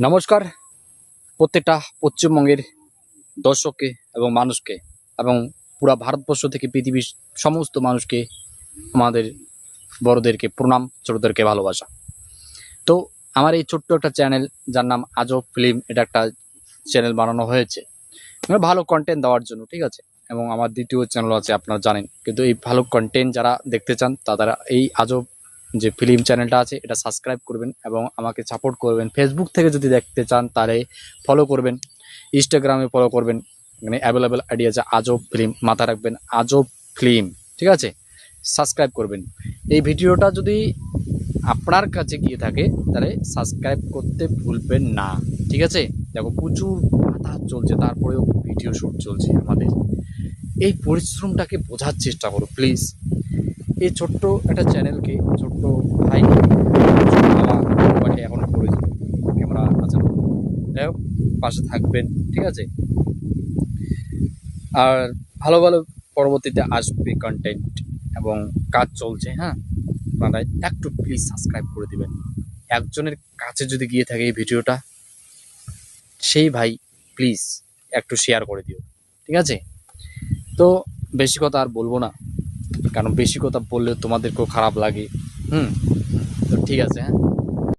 নমস্কার প্রত্যেকটা পশ্চিমবঙ্গের দর্শককে এবং মানুষকে এবং পুরা ভারতবর্ষ থেকে পৃথিবীর সমস্ত মানুষকে আমাদের বড়দেরকে প্রণাম, ছোটদেরকে ভালোবাসা। তো আমার এই ছোট্ট একটা চ্যানেল, যার নাম আজব ফিল্ম, এটা একটা চ্যানেল বানানো হয়েছে ভালো কন্টেন্ট দেওয়ার জন্য, ঠিক আছে। এবং আমার দ্বিতীয় চ্যানেল আছে, আপনারা জানেন। কিন্তু এই ভালো কন্টেন্ট যারা দেখতে চান তারা এই আজব যে ফিল্ম চ্যানেলটা আছে এটা সাবস্ক্রাইব করবেন এবং আমাকে সাপোর্ট করবেন। ফেসবুক থেকে যদি দেখতে চান তাহলে ফলো করবেন, ইনস্টাগ্রামে ফলো করবেন। মানে অ্যাভেলেবেল আইডি আছে আজব ফিল্ম, মাথা রাখবেন আজব ফিল্ম, ঠিক আছে। সাবস্ক্রাইব করবেন। এই ভিডিওটা যদি আপনার কাছে গিয়ে থাকে তাহলে সাবস্ক্রাইব করতে ভুলবেন না, ঠিক আছে। দেখো প্রচুর বাধা চলছে, তারপরেও ভিডিও শ্যুট চলছে আমাদের। এই পরিশ্রমটাকে বোঝার চেষ্টা করো প্লিজ। এই ছোট্ট একটা চ্যানেলকে, ছোট্ট ভাই আমাকে এখনো প্রয়োজন, ক্যামেরা আছে না, যাই হোক পাশে থাকবেন, ঠিক আছে। আর ভালো ভালো পরবর্তীতে আসবে কন্টেন্ট এবং কাজ চলছে, হ্যাঁ। আপনারা একটু প্লিজ সাবস্ক্রাইব করে দিবেন। একজনের কাছে যদি গিয়ে থাকে এই ভিডিওটা, সেই ভাই প্লিজ একটু শেয়ার করে দিও, ঠিক আছে। তো বেশি কথা আর বলবো না, কারণ বেশি কথা বললে তোমাদেরকেও খারাপ লাগে। তো ঠিক আছে, হ্যাঁ।